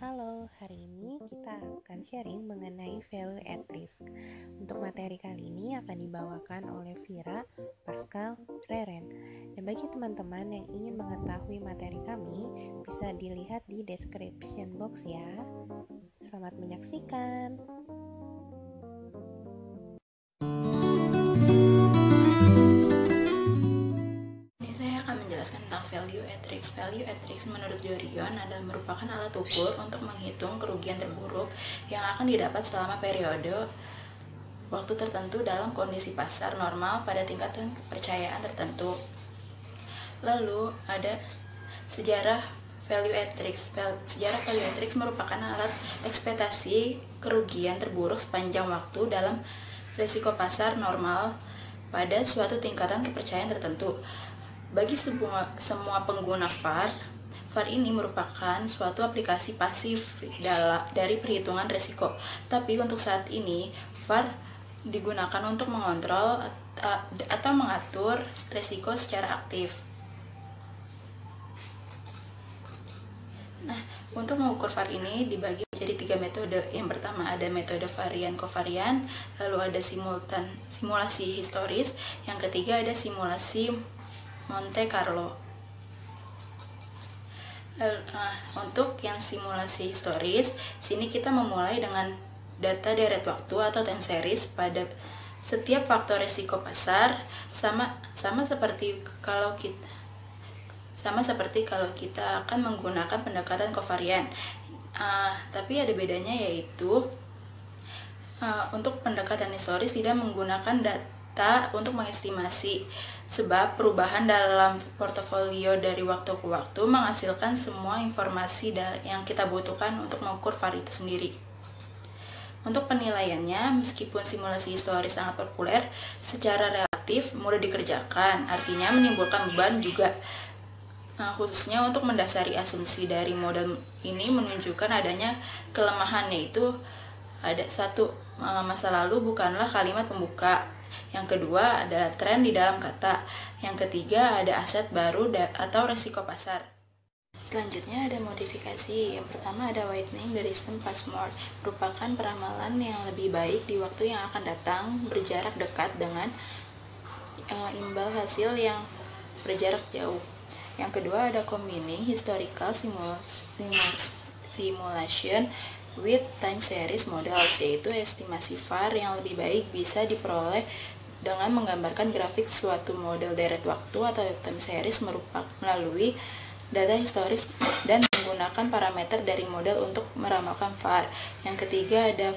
Halo, hari ini kita akan sharing mengenai value at risk. Untuk materi kali ini akan dibawakan oleh Vira, Pascal, Reren. Dan bagi teman-teman yang ingin mengetahui materi kami, bisa dilihat di description box ya. Selamat menyaksikan. Saya akan menjelaskan tentang value at risk. Value at risk menurut Jorion adalah merupakan alat ukur untuk menghitung kerugian terburuk yang akan didapat selama periode waktu tertentu dalam kondisi pasar normal pada tingkatan kepercayaan tertentu. Lalu ada sejarah value at risk. Sejarah value at risk merupakan alat ekspektasi kerugian terburuk sepanjang waktu dalam risiko pasar normal pada suatu tingkatan kepercayaan tertentu. Bagi semua pengguna VAR ini merupakan suatu aplikasi pasif dari perhitungan risiko. Tapi untuk saat ini, VAR digunakan untuk mengontrol atau mengatur risiko secara aktif. Nah, untuk mengukur VAR ini dibagi menjadi 3 metode. Yang pertama ada metode varian kovarian, lalu ada simulasi historis, yang ketiga ada simulasi Monte Carlo. Untuk yang simulasi historis, sini kita memulai dengan data deret waktu atau time series pada setiap faktor risiko pasar, sama seperti kalau kita akan menggunakan pendekatan kovarian. Tapi ada bedanya, yaitu untuk pendekatan historis tidak menggunakan data untuk mengestimasi, sebab perubahan dalam portofolio dari waktu ke waktu menghasilkan semua informasi yang kita butuhkan untuk mengukur VAR itu sendiri. Untuk penilaiannya, meskipun simulasi historis sangat populer, secara relatif mudah dikerjakan, artinya menimbulkan beban juga. Khususnya untuk mendasari asumsi dari model ini menunjukkan adanya kelemahan, yaitu ada satu, masa lalu bukanlah kalimat pembuka. Yang kedua adalah tren di dalam kata. Yang ketiga ada aset baru atau resiko pasar. Selanjutnya ada modifikasi. Yang pertama ada whitening dari sistem Passmore, merupakan peramalan yang lebih baik di waktu yang akan datang berjarak dekat dengan imbal hasil yang berjarak jauh. Yang kedua ada combining historical simulation with time series models, yaitu estimasi VAR yang lebih baik bisa diperoleh dengan menggambarkan grafik suatu model deret waktu atau time series melalui data historis dan menggunakan parameter dari model untuk meramalkan VAR. Yang ketiga ada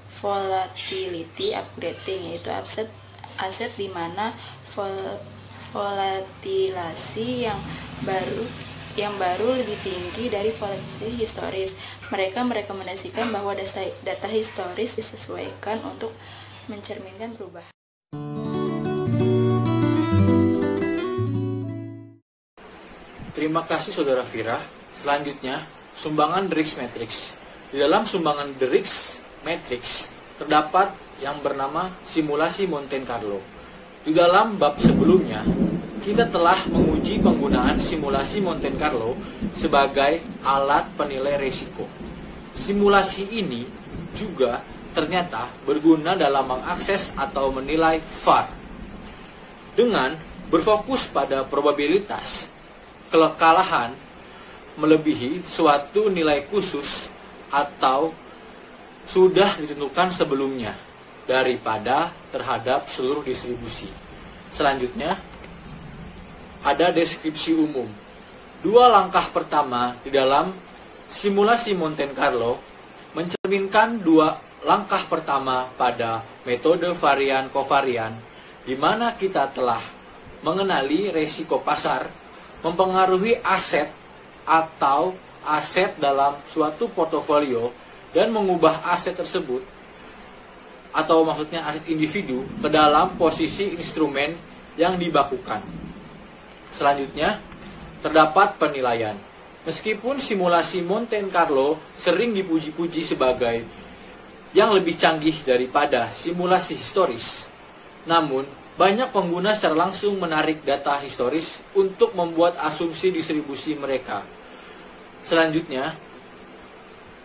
volatility upgrading, yaitu aset di mana volatilasi yang baru lebih tinggi dari volatilasi historis. Mereka merekomendasikan bahwa data historis disesuaikan untuk mencerminkan perubahan. Terima kasih Saudara Vira. Selanjutnya, sumbangan The Risk Matrix. Di dalam sumbangan The Risk Matrix terdapat yang bernama simulasi Monte Carlo. Di dalam bab sebelumnya, kita telah menguji penggunaan simulasi Monte Carlo sebagai alat penilai risiko. Simulasi ini juga ternyata berguna dalam mengakses atau menilai VAR. Dengan berfokus pada probabilitas kekalahan melebihi suatu nilai khusus atau sudah ditentukan sebelumnya daripada terhadap seluruh distribusi. Selanjutnya, ada deskripsi umum. 2 langkah pertama di dalam simulasi Monte Carlo mencerminkan 2 langkah pertama pada metode varian kovarian, di mana kita telah mengenali resiko pasar mempengaruhi aset atau aset dalam suatu portofolio dan mengubah aset tersebut, atau maksudnya aset individu, ke dalam posisi instrumen yang dibakukan. Selanjutnya, terdapat penilaian. Meskipun simulasi Monte Carlo sering dipuji-puji sebagai yang lebih canggih daripada simulasi historis, namun banyak pengguna secara langsung menarik data historis untuk membuat asumsi distribusi mereka. Selanjutnya,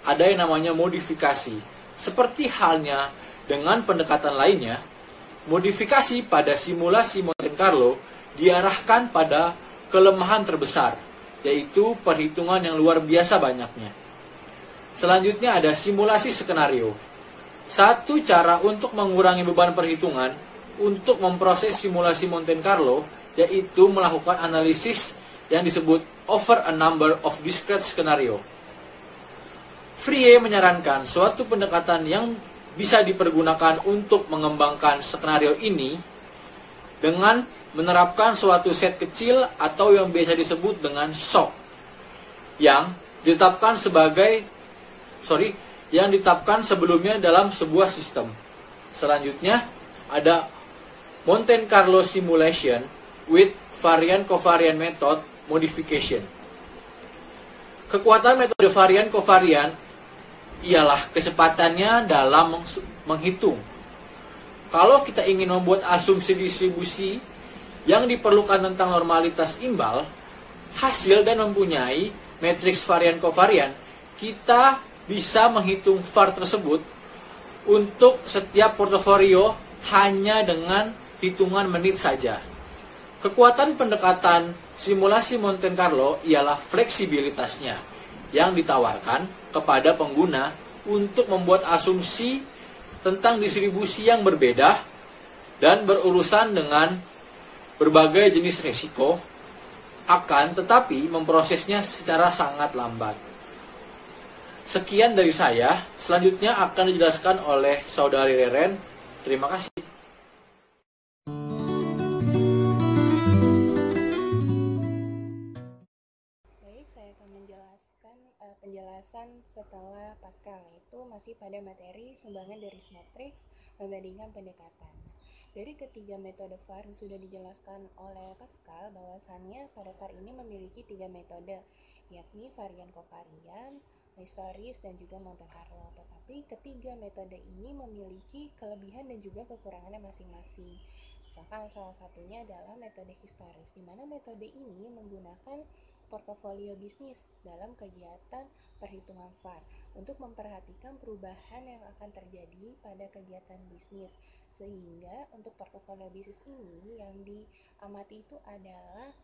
ada yang namanya modifikasi. Seperti halnya dengan pendekatan lainnya, modifikasi pada simulasi Monte Carlo diarahkan pada kelemahan terbesar, yaitu perhitungan yang luar biasa banyaknya. Selanjutnya ada simulasi skenario. Satu cara untuk mengurangi beban perhitungan untuk memproses simulasi Monte Carlo yaitu melakukan analisis yang disebut over a number of discrete scenario. Frye menyarankan suatu pendekatan yang bisa dipergunakan untuk mengembangkan skenario ini dengan menerapkan suatu set kecil atau yang biasa disebut dengan shock yang ditetapkan sebelumnya dalam sebuah sistem. Selanjutnya ada Monte Carlo simulation with variant covariant method modification. Kekuatan metode varian covariant ialah kecepatannya dalam menghitung. Kalau kita ingin membuat asumsi distribusi yang diperlukan tentang normalitas imbal, hasil dan mempunyai matriks varian covariant, kita bisa menghitung VAR tersebut untuk setiap portofolio hanya dengan hitungan menit saja. Kekuatan pendekatan simulasi Monte Carlo ialah fleksibilitasnya yang ditawarkan kepada pengguna untuk membuat asumsi tentang distribusi yang berbeda dan berurusan dengan berbagai jenis risiko, akan tetapi memprosesnya secara sangat lambat. Sekian dari saya, selanjutnya akan dijelaskan oleh Saudari Reren. Terima kasih. Baik, saya akan menjelaskan penjelasan setelah Pascal, yaitu masih pada materi sumbangan dari matriks membandingkan pendekatan. Dari ketiga metode VAR yang sudah dijelaskan oleh Pascal, bahwasannya pada VAR ini memiliki 3 metode, yakni varian covariant, historis, dan juga Monte Carlo. Tetapi ketiga metode ini memiliki kelebihan dan juga kekurangannya masing-masing. Misalkan salah satunya adalah metode historis, di mana metode ini menggunakan portofolio bisnis dalam kegiatan perhitungan VAR untuk memperhatikan perubahan yang akan terjadi pada kegiatan bisnis, sehingga untuk portofolio bisnis ini yang diamati itu adalah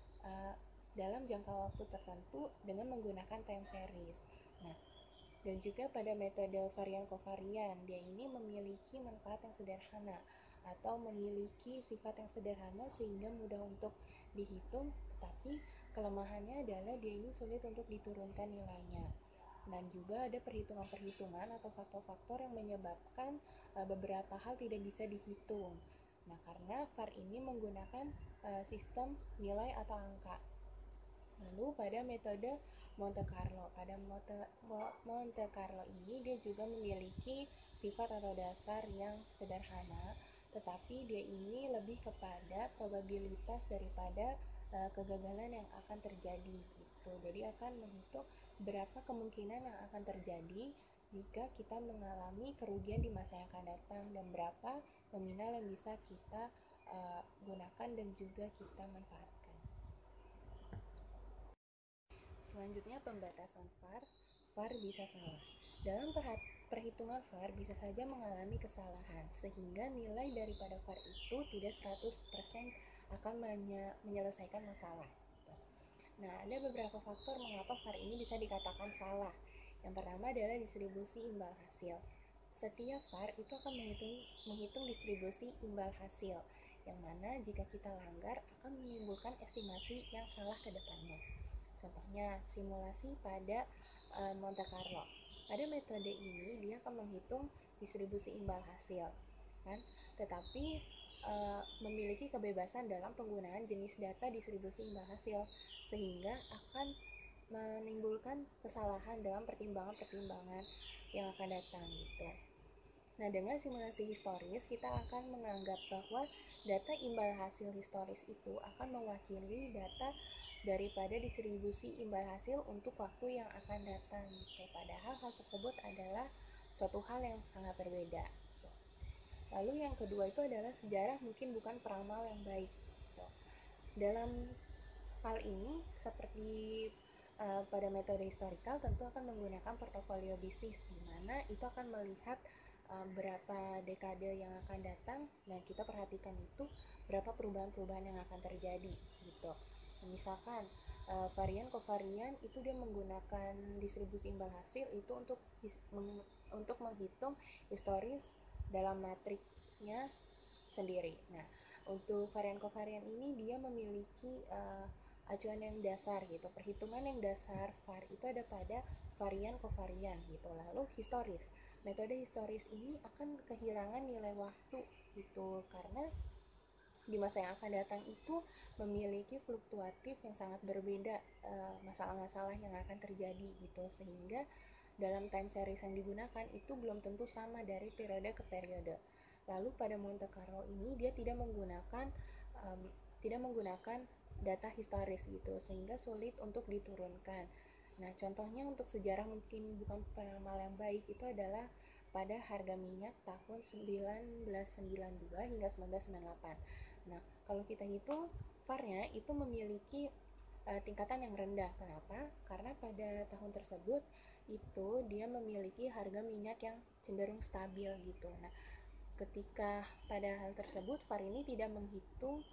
dalam jangka waktu tertentu dengan menggunakan time series. Nah, dan juga pada metode varian covariant, dia ini memiliki manfaat yang sederhana atau memiliki sifat yang sederhana sehingga mudah untuk dihitung, tetapi kelemahannya adalah dia ini sulit untuk diturunkan nilainya. Dan juga ada perhitungan-perhitungan atau faktor-faktor yang menyebabkan beberapa hal tidak bisa dihitung. Nah, karena VAR ini menggunakan sistem nilai atau angka. Lalu pada metode Monte Carlo, Monte Carlo ini dia juga memiliki sifat atau dasar yang sederhana, tetapi dia ini lebih kepada probabilitas daripada kegagalan yang akan terjadi gitu. Jadi akan menghitung berapa kemungkinan yang akan terjadi jika kita mengalami kerugian di masa yang akan datang dan berapa nominal yang bisa kita gunakan dan juga kita manfaatkan. Selanjutnya pembatasan VAR. VAR bisa salah. Dalam perhitungan VAR bisa saja mengalami kesalahan, sehingga nilai daripada VAR itu tidak 100% akan menyelesaikan masalah. Nah, ada beberapa faktor mengapa VAR ini bisa dikatakan salah. Yang pertama adalah distribusi imbal hasil. Setiap VAR itu akan menghitung distribusi imbal hasil, yang mana jika kita langgar akan menimbulkan estimasi yang salah ke depannya. Contohnya, simulasi pada Monte Carlo. Pada metode ini dia akan menghitung distribusi imbal hasil, kan? Tetapi memiliki kebebasan dalam penggunaan jenis data distribusi imbal hasil, sehingga akan menimbulkan kesalahan dalam pertimbangan-pertimbangan yang akan datang gitu. Nah, dengan simulasi historis kita akan menganggap bahwa data imbal hasil historis itu akan mewakili data daripada distribusi imbal hasil untuk waktu yang akan datang gitu. Padahal hal tersebut adalah suatu hal yang sangat berbeda gitu. Lalu yang kedua itu adalah sejarah mungkin bukan peramal yang baik gitu. Dalam hal ini seperti pada metode historical tentu akan menggunakan portofolio bisnis, di mana itu akan melihat berapa dekade yang akan datang. Nah, kita perhatikan itu berapa perubahan-perubahan yang akan terjadi gitu. Misalkan varian kovarian itu dia menggunakan distribusi imbal hasil itu untuk menghitung historis dalam matriknya sendiri. Nah, untuk varian kovarian ini dia memiliki acuan yang dasar gitu, perhitungan yang dasar VAR itu ada pada varian kovarian gitu. Lalu historis, metode historis ini akan kehilangan nilai waktu gitu, karena di masa yang akan datang itu memiliki fluktuatif yang sangat berbeda masalah-masalah yang akan terjadi gitu, sehingga dalam time series yang digunakan itu belum tentu sama dari periode ke periode. Lalu pada Monte Carlo ini dia tidak menggunakan data historis gitu, sehingga sulit untuk diturunkan. Nah, contohnya untuk sejarah mungkin bukan peramal yang baik itu adalah pada harga minyak tahun 1992 hingga 1998. Nah, kalau kita hitung VAR-nya itu memiliki tingkatan yang rendah. Kenapa? Karena pada tahun tersebut itu dia memiliki harga minyak yang cenderung stabil gitu. Nah, ketika pada hal tersebut VAR ini tidak menghitung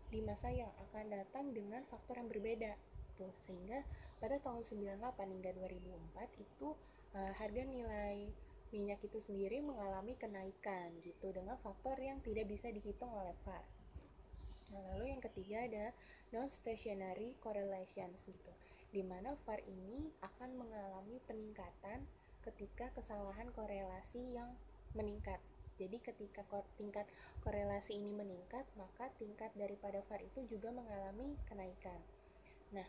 di masa yang akan datang dengan faktor yang berbeda tuh, sehingga pada tahun 98 hingga 2004 itu harga nilai minyak itu sendiri mengalami kenaikan gitu dengan faktor yang tidak bisa dihitung oleh VAR. Nah, lalu yang ketiga ada non-stationary correlations gitu, di mana VAR ini akan mengalami peningkatan ketika kesalahan korelasi yang meningkat. Jadi ketika tingkat korelasi ini meningkat, maka tingkat daripada VAR itu juga mengalami kenaikan. Nah,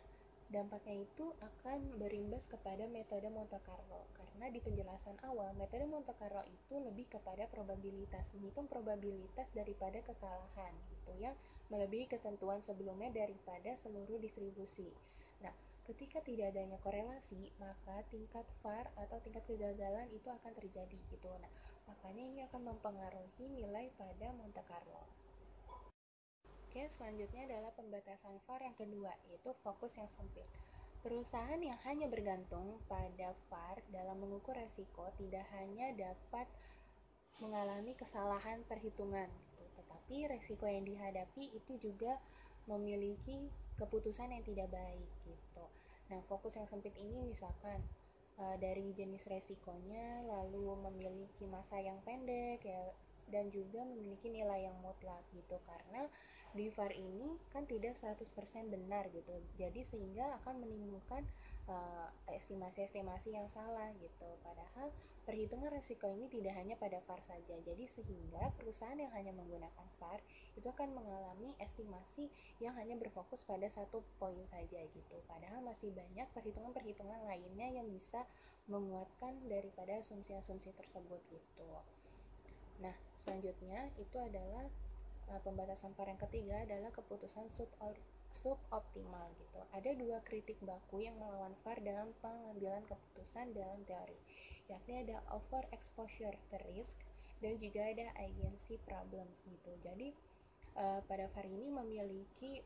dampaknya itu akan berimbas kepada metode Monte Carlo, karena di penjelasan awal metode Monte Carlo itu lebih kepada probabilitas, menghitung probabilitas daripada kekalahan gitu ya, melebihi ketentuan sebelumnya daripada seluruh distribusi. Nah, ketika tidak adanya korelasi, maka tingkat VAR atau tingkat kegagalan itu akan terjadi gitu. Nah, makanya ini akan mempengaruhi nilai pada Monte Carlo. Oke, selanjutnya adalah pembatasan VAR yang kedua, yaitu fokus yang sempit. Perusahaan yang hanya bergantung pada VAR dalam mengukur resiko tidak hanya dapat mengalami kesalahan perhitungan, gitu, tetapi resiko yang dihadapi itu juga memiliki keputusan yang tidak baik gitu. Nah, fokus yang sempit ini misalkan dari jenis resikonya, lalu memiliki masa yang pendek ya, dan juga memiliki nilai yang mutlak gitu, karena di VAR ini kan tidak 100% benar gitu, jadi sehingga akan menimbulkan estimasi-estimasi yang salah gitu, padahal perhitungan risiko ini tidak hanya pada VAR saja, jadi sehingga perusahaan yang hanya menggunakan VAR itu akan mengalami estimasi yang hanya berfokus pada satu poin saja gitu, padahal masih banyak perhitungan-perhitungan lainnya yang bisa menguatkan daripada asumsi-asumsi tersebut gitu. Nah, selanjutnya itu adalah pembatasan VAR yang ketiga adalah keputusan suboptimal gitu. Ada dua kritik baku yang melawan VAR dalam pengambilan keputusan dalam teori, yakni ada overexposure to risk dan juga ada agency problems gitu. Jadi pada VAR ini memiliki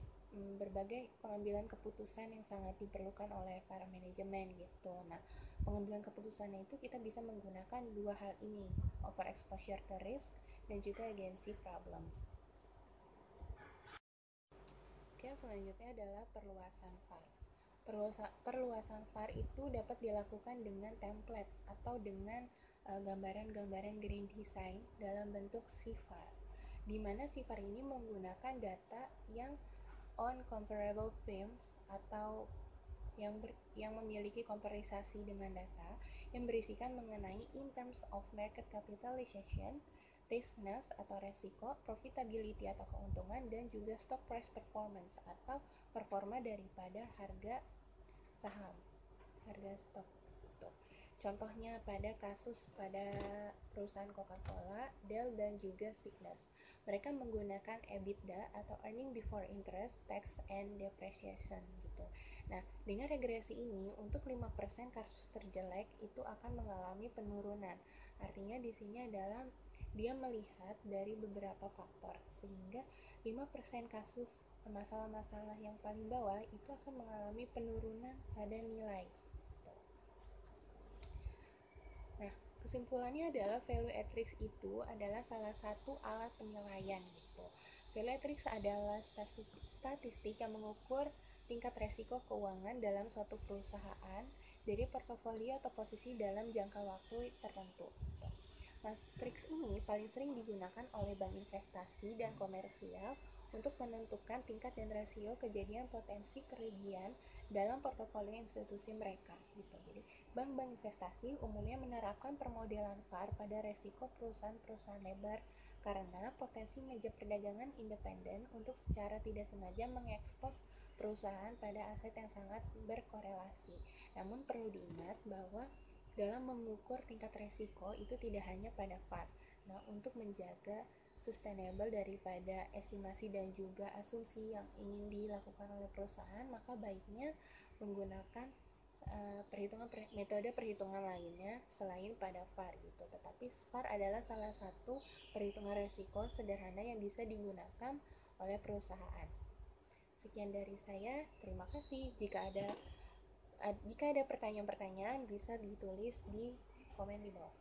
berbagai pengambilan keputusan yang sangat diperlukan oleh para manajemen gitu. Nah, pengambilan keputusannya itu kita bisa menggunakan dua hal ini, overexposure to risk dan juga agency problems. Oke, selanjutnya adalah perluasan VAR. Perluasan VAR itu dapat dilakukan dengan template atau dengan gambaran-gambaran green design dalam bentuk CVAR, di mana CVAR ini menggunakan data yang on comparable films atau yang memiliki komparasi dengan data yang berisikan mengenai in terms of market capitalization, riskiness atau resiko, profitability atau keuntungan, dan juga stock price performance atau performa daripada harga saham, harga stok itu. Contohnya pada perusahaan Coca-Cola, Dell, dan juga Signas. Mereka menggunakan EBITDA atau earning before interest, tax, and depreciation gitu. Nah, dengan regresi ini untuk 5% kasus terjelek itu akan mengalami penurunan. Artinya di sini adalah dia melihat dari beberapa faktor, sehingga 5% kasus masalah-masalah yang paling bawah itu akan mengalami penurunan pada nilai. Nah, kesimpulannya adalah value at risk itu adalah salah satu alat penilaian gitu. Value at risk adalah statistik yang mengukur tingkat resiko keuangan dalam suatu perusahaan dari portofolio atau posisi dalam jangka waktu tertentu. Matriks ini paling sering digunakan oleh bank investasi dan komersial untuk menentukan tingkat dan rasio kejadian potensi kerugian dalam portofolio institusi mereka. Gitu. Jadi, bank-bank investasi umumnya menerapkan permodelan VaR pada resiko perusahaan-perusahaan lebar karena potensi meja perdagangan independen untuk secara tidak sengaja mengekspos perusahaan pada aset yang sangat berkorelasi. Namun perlu diingat bahwa dalam mengukur tingkat resiko itu tidak hanya pada VaR. Nah, untuk menjaga sustainable daripada estimasi dan juga asumsi yang ingin dilakukan oleh perusahaan, maka baiknya menggunakan metode perhitungan lainnya selain pada VaR gitu. Tetapi VaR adalah salah satu perhitungan resiko sederhana yang bisa digunakan oleh perusahaan. Sekian dari saya, terima kasih. Jika ada pertanyaan-pertanyaan bisa ditulis di komen di bawah.